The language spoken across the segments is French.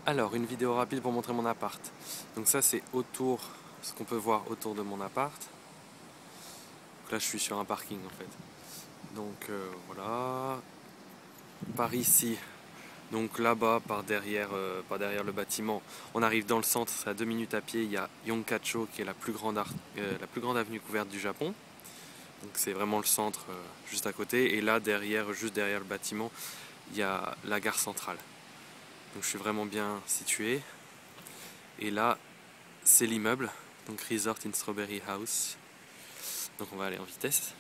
Alors, une vidéo rapide pour montrer mon appart. Donc ça, c'est autour, ce qu'on peut voir autour de mon appart. Donc là, je suis sur un parking en fait. Donc voilà. Par ici, donc là-bas, par derrière le bâtiment, on arrive dans le centre, c'est à 2 minutes à pied. Il y a Yonkacho qui est la plus grande avenue couverte du Japon. Donc c'est vraiment le centre juste à côté. Et là, derrière, juste derrière le bâtiment, il y a la gare centrale. Donc je suis vraiment bien situé. Et là, c'est l'immeuble, donc Resort in Strawberry House. Donc on va aller en vitesse.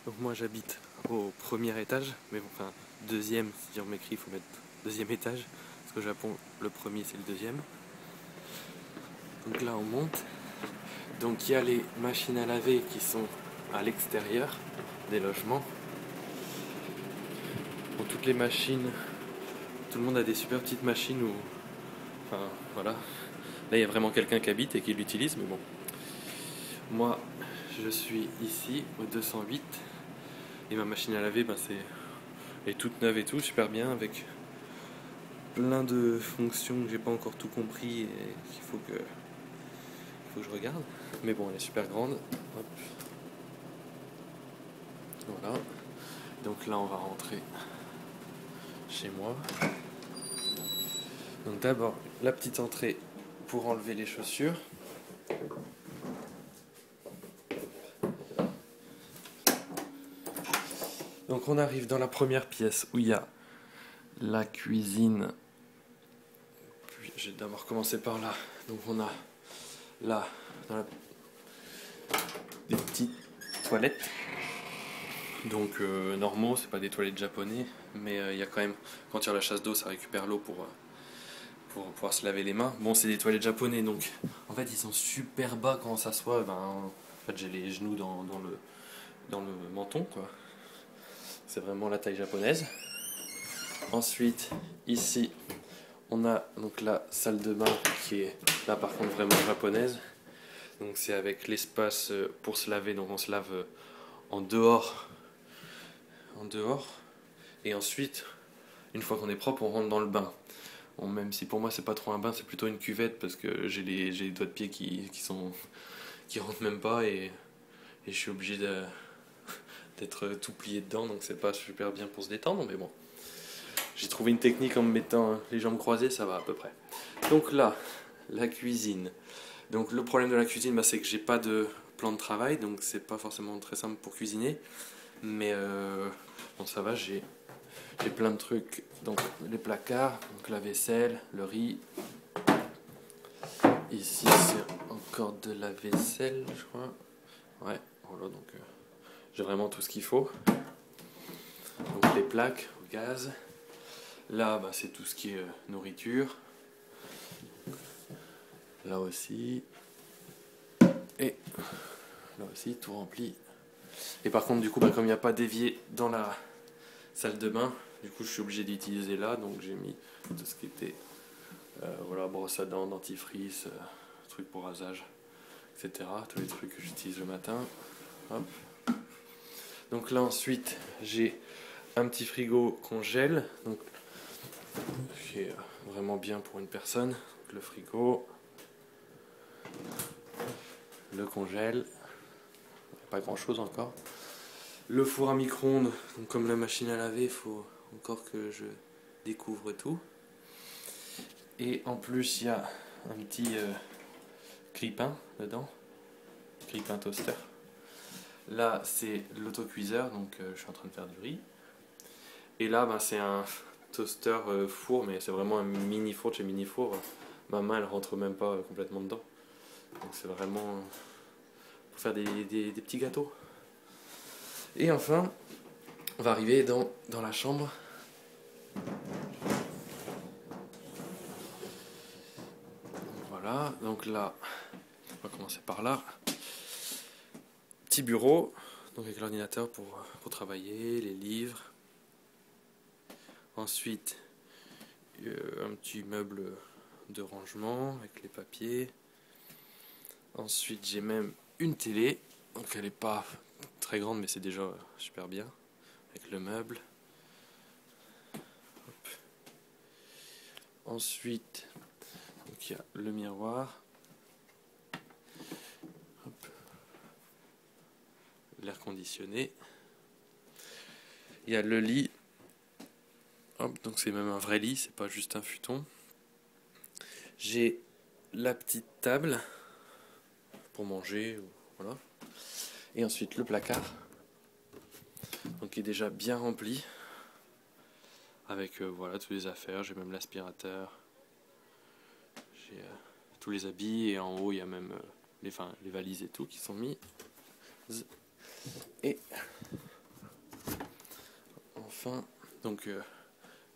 Donc moi j'habite au premier étage, mais bon, enfin deuxième, si on m'écrit il faut mettre deuxième étage, parce qu'au Japon le premier c'est le deuxième. Donc là on monte. Donc il y a les machines à laver qui sont à l'extérieur des logements. Bon, toutes les machines, tout le monde a des super petites machines où, enfin voilà. Là il y a vraiment quelqu'un qui habite et qui l'utilise, mais bon. Moi je suis ici au 208 et ma machine à laver, elle est toute neuve et tout, super bien, avec plein de fonctions que j'ai pas encore tout compris et qu'il faut que je regarde. Mais bon, elle est super grande. Hop. Voilà. Donc là, on va rentrer chez moi. Donc d'abord, la petite entrée pour enlever les chaussures. Donc on arrive dans la première pièce où il y a la cuisine. Puis j'ai d'abord commencé par là. Donc on a là des petites toilettes. Donc normaux, c'est pas des toilettes japonais, mais il y a quand même, quand il y a la chasse d'eau, ça récupère l'eau pour pouvoir se laver les mains. Bon, c'est des toilettes japonais, donc en fait ils sont super bas quand on s'assoit. En fait j'ai les genoux dans le menton, quoi. C'est vraiment la taille japonaise. Ensuite, ici, on a donc la salle de bain qui est là par contre vraiment japonaise. Donc c'est avec l'espace pour se laver, donc on se lave en dehors, en dehors. Et ensuite, une fois qu'on est propre, on rentre dans le bain. Bon, même si pour moi c'est pas trop un bain, c'est plutôt une cuvette parce que j'ai les doigts de pied qui rentrent même pas et je suis obligé d'être tout plié dedans, donc c'est pas super bien pour se détendre, mais bon. J'ai trouvé une technique en me mettant les jambes croisées, ça va à peu près. Donc là, la cuisine. Donc le problème de la cuisine, c'est que j'ai pas de plan de travail, donc c'est pas forcément très simple pour cuisiner. Mais bon, ça va, j'ai plein de trucs. Donc les placards, donc la vaisselle, le riz. Ici c'est encore de la vaisselle, je crois. Ouais, voilà, donc j'ai vraiment tout ce qu'il faut. Donc les plaques au gaz. Là, c'est tout ce qui est nourriture. Là aussi. Et là aussi, tout rempli. Et par contre, du coup, comme il n'y a pas d'évier dans la salle de bain, du coup, je suis obligé d'utiliser là. Donc j'ai mis tout ce qui était voilà, brosse à dents, dentifrice, trucs pour rasage, etc. Tous les trucs que j'utilise le matin. Hop. Donc là, ensuite, j'ai un petit frigo congèle. Donc, qui est vraiment bien pour une personne. Donc, le frigo, le congèle, pas grand chose encore. Le four à micro-ondes, donc comme la machine à laver, il faut encore que je découvre tout. Et en plus, il y a un petit grille-pain dedans, grille-pain toaster. Là, c'est l'autocuiseur, donc je suis en train de faire du riz. Et là, c'est un toaster four, mais c'est vraiment un mini four de chez mini four. Ma main, elle rentre même pas complètement dedans. Donc c'est vraiment pour faire des petits gâteaux. Et enfin, on va arriver dans la chambre. Voilà, donc là, on va commencer par là. Petit bureau, donc avec l'ordinateur pour travailler, les livres. Ensuite, un petit meuble de rangement avec les papiers. Ensuite, j'ai même une télé, donc elle est pas très grande mais c'est déjà super bien, avec le meuble. Hop. Ensuite, donc il y a le miroir, l'air conditionné, il y a le lit. Hop, donc c'est même un vrai lit, c'est pas juste un futon. J'ai la petite table pour manger, voilà. Et ensuite le placard, donc qui est déjà bien rempli, avec voilà toutes les affaires. J'ai même l'aspirateur, j'ai tous les habits, et en haut il y a même les valises et tout qui sont mis. Et enfin, donc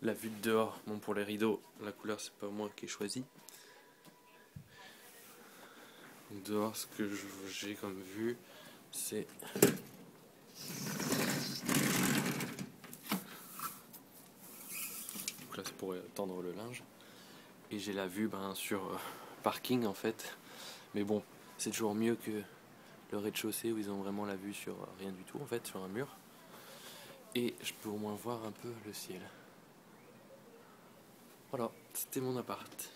la vue de dehors, bon pour les rideaux, la couleur c'est pas moi qui ai choisi. Donc dehors, ce que j'ai comme vue, c'est donc là c'est pour tendre le linge. Et j'ai la vue sur parking en fait. Mais bon, c'est toujours mieux que le rez-de-chaussée où ils ont vraiment la vue sur rien du tout en fait, sur un mur. Et je peux au moins voir un peu le ciel. Voilà, c'était mon appart.